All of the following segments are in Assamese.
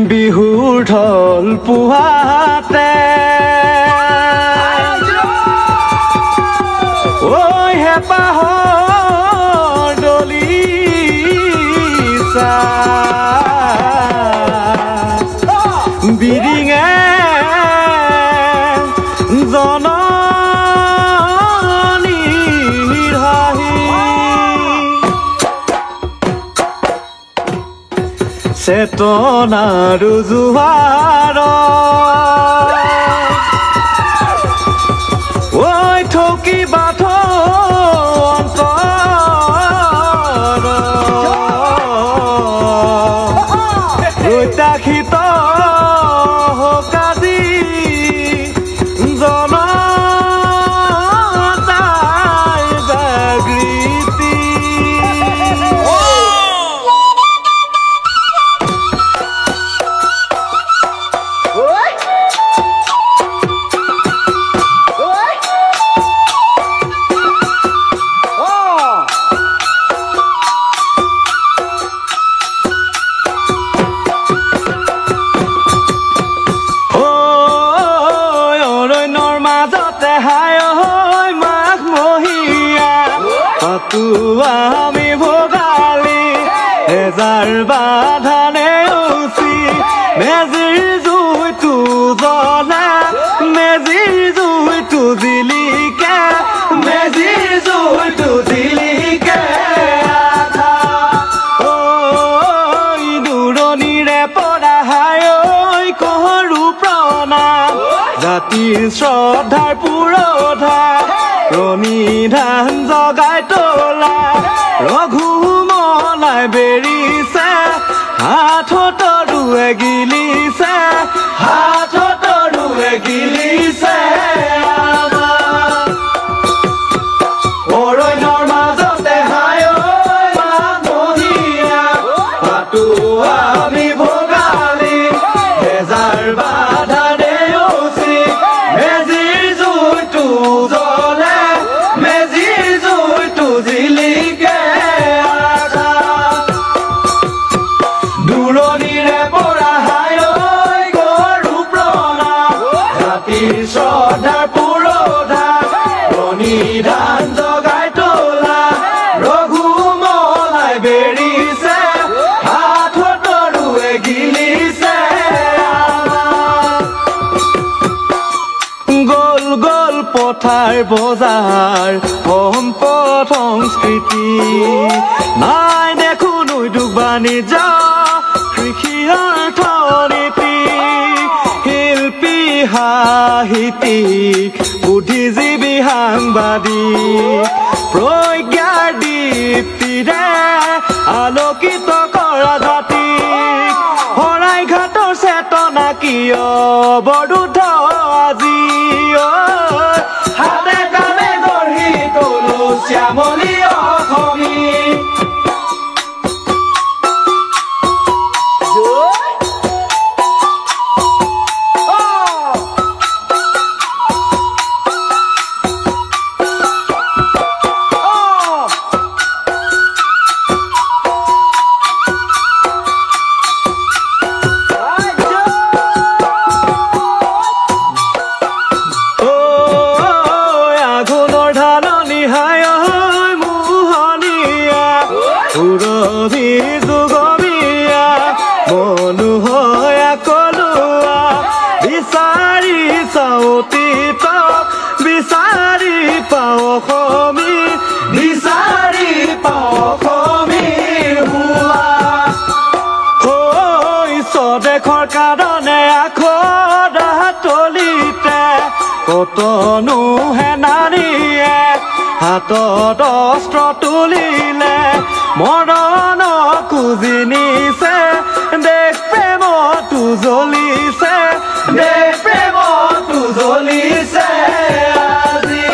বিহুৰ ঢল পুহাতে ঐ হেঁপাহৰ দলিচা বিৰিঙে জননীৰ হাঁহি চেতনাৰু জোৱাৰ ঐ ঠকি বাথ অন্তৰ প্ৰত্যাশিত কাজি জনতাৰ জাগৃতি আমি ভোগালী হেজাৰ বাধানে উচি মেজিৰ জুইটো জ্বলা মেজিৰ জুইটো জিলিকে মেজিৰ জুইটো জিলিকে ঐ দূৰণিৰে পৰা হাই ঐ কৰো প্ৰণাম জাতিৰ শ্ৰদ্ধাৰ পুৰোধা প্ৰণিধান জগাই তোলা ৰঘুমলাই বেৰিছে হাতৰুৱে গিলিছে হাতৰুৱে গিলিছে অৰণ্যৰ মাজতে হাই ঐ মহীয়া পাতো আমি ভোগালী হেজাৰ বাধানে উচি মেজিৰ জুইটো জ্বলে মেজিৰ জুইটো জিলিকে দূৰণিৰে পৰা হাই ঐ কৰো প্ৰণাম জাতিৰ শ্ৰদ্ধাৰ পুৰোধা প্ৰণিধান জগাই তোলা ৰঘুমলাই বেৰিছে হাতৰুৱে গিলিছে গোল গোল পথাৰ বজাৰ সম্পদ সংস্কৃতি নাই দেখোন উদ্যোগ বাণিজ্য কৃষি অৰ্থনীতি শিল্পী সাহিত্যিক বুদ্ধিজীৱী সাংবাদিক প্ৰজ্ঞাৰ দীপ্তিৰে আলোকিত কৰা জাতিক শৰাইঘাটৰ চেতনা কিয় বৰুদ্ধ আজি হাতে কামে গঢ়ি তোলো শ্যামলী অসমী কাৰণে আখৰা তলিতে কতনো হেনানিয়ে হাতত অস্ত্ৰ তুলিলে মৰণ খুজি নিছে দেশ প্ৰেমতো জ্বলিছে দেশ প্ৰেমতো জ্বলিছে আজি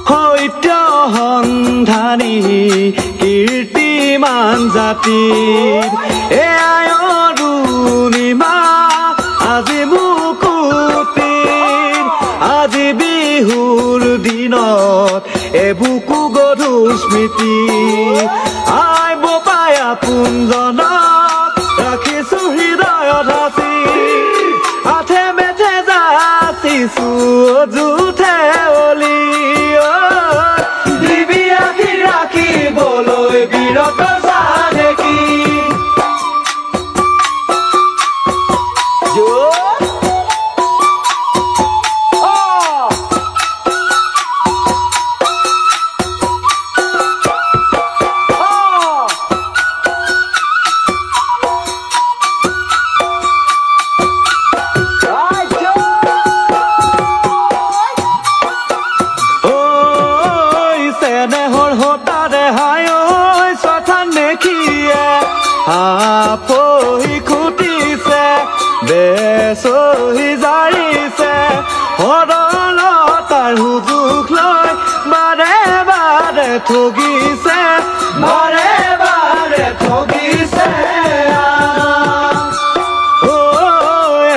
সত্য সন্ধানী কীৰ্তিমান জাতিৰ এয়াই অৰুণিমা আজি মুকুতিৰ আজি বিহুৰ দিনত এবুকু গধুৰ স্মৃতি আই বপাই আপোনজনক ৰাখিছো হৃদয়ত সাঁচি আঠে মেঠে যাচিছো অযুথে অলি দিবি আখি ৰাখিবলৈ বিৰত দেখি আপহি খুটিছে বেচহি জাৰিছে সৰলতাৰ সুযোগ লৈ বাৰে বাৰে ঠগিছে বাৰে বাৰে ঠগিছে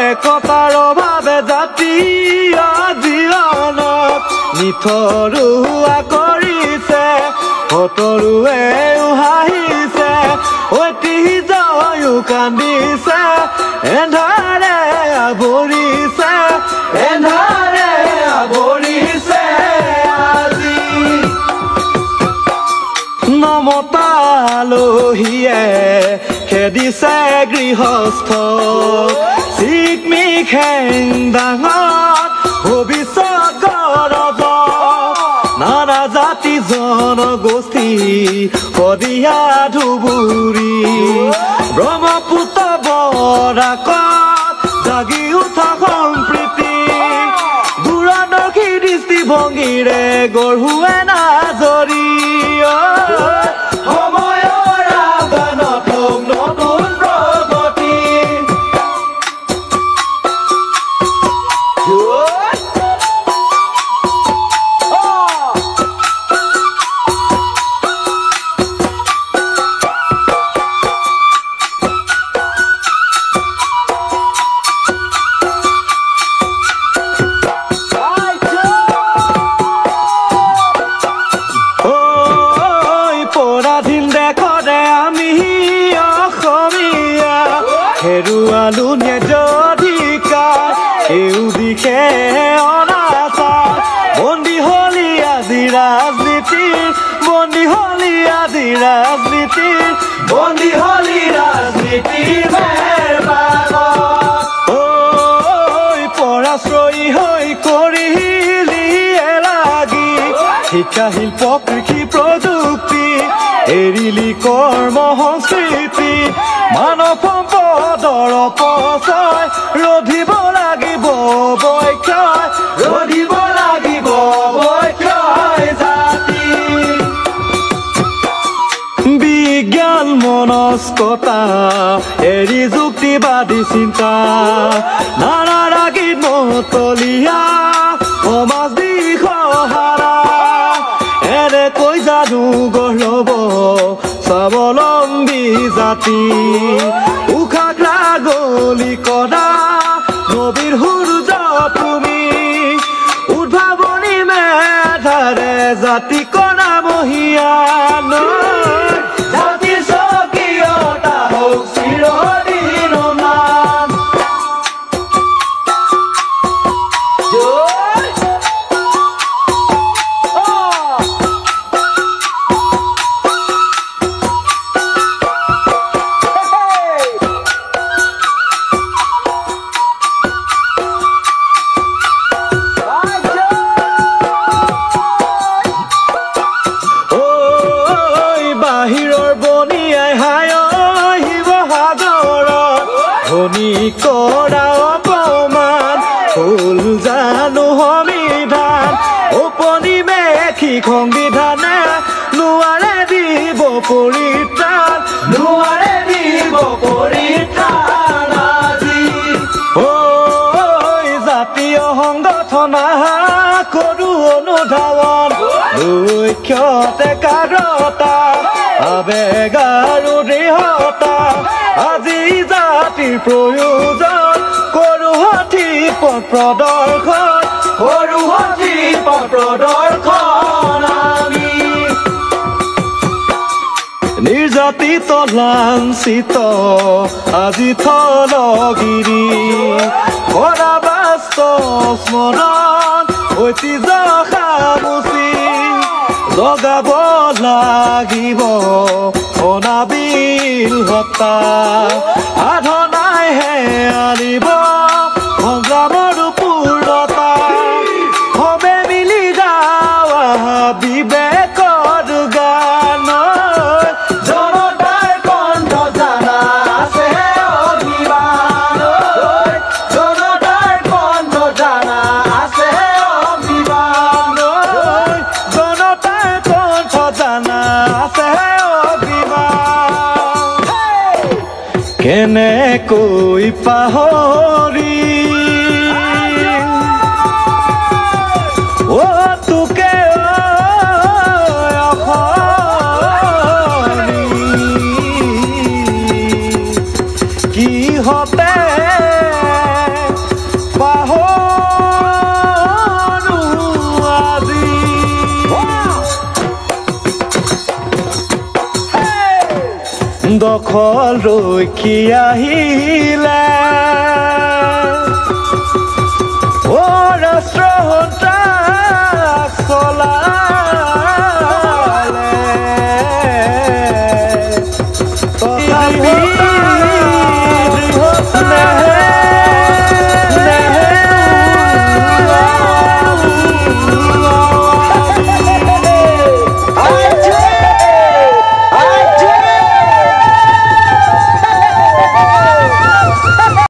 একতাৰ অভাৱে জাতীয় জীৱনক নিথৰুৱা কৰিছে সতৰুৱে হাঁহিছে ঐতিহ্যও কান্দিছে এন্ধাৰে আৱৰিছে এন্ধাৰে আৱৰিছে আজি নমতা আলহীয়ে খেদিছে গৃহস্থ চিকমিক হেং ডাঙৰ ভৱিষ্যত গৰজ নানা জাতি জনগোষ্ঠী শদিয়া ধুবুৰী ব্ৰহ্মপুত্ৰ বৰাকত জাগি উঠা সম্প্ৰীতি দূৰদৰ্শী দৃষ্টিভংগীৰে গঢ়ুৱে নাজৰি সময়ৰ আহ্বানত নতুন প্ৰগতি হেৰুৱালো নিৰ্জধিকাৰ এও দিশে অনাচাৰ বন্দী হলি আজি ৰাজনীতিৰ বন্দী হলি আজি ৰাজনীতিৰ বন্দী হলি ৰাজনীতিৰ পৰাশ্ৰয়ী হৈ কৰিলি এলাগি শিক্ষা শিল্প কৃষি প্ৰযুক্তি এৰিলি কৰ্ম সংস্কৃতি মানৱ সম্পদৰ অপচয় ৰধিব লাগিব বৈক্ষয় ৰধিব লাগিব বৈক্ষয় জাতি বিজ্ঞান মনস্কতা এৰি যুক্তিবাদী চিন্তা নানা ৰাগীত মতলীয়া সমাজ দিশহাৰা এনেকৈ জানো গঢ় ল'ব স্বাৱলম্বী জাতি উশাক লাগলি কদা নবীৰ সূৰ্য তুমি উদ্ভাৱনী মেধাৰে জাতি কণা মহিয়ান জাতিৰ স্বকীয়তা হওক চিৰদিনমান ধনী কৰা অপমান ফুল জানো সংবিধান ঔপনিবেশী সংবিধানে নোৱাৰে দিব পৰিত্ৰাণ নোৱাৰে দিব পৰিত্ৰাণ আজি জাতীয় সংগঠনা কৰো অনুধাৱন লক্ষ্যতে কাৰতা আবেগ আৰু দৃঢ়তা আজি জাতিৰ প্ৰয়োজন কৰো সঠিক পথ প্ৰদৰ্শন কৰো সঠিক পথ প্ৰদৰ্শন আমি নিৰ্যাতিত লাঞ্চিত আজি থলগিৰি কৰা বাস্তৱ স্মৰণ ঐতিহ্য সামুচি জগাব লাগিব অনাবিল হত্যা সাধনাইহে আনিব সংগ্ৰামৰ পূৰ্ণতা সবে মিলি গাৱা বিবেকৰ গান জনতাৰ কণ্ঠ জানা আছে অভিমান জনতাৰ কণ্ঠ জানা আছে অভিমান জনতাৰ কণ্ঠ জানা আছে অভিমান কেনেকৈ পাহৰি তোকে কিহতে পাহৰো আজি দখল ৰখি আহিলে ৰাষ্ট্ৰ সন্ত্ৰাস চলা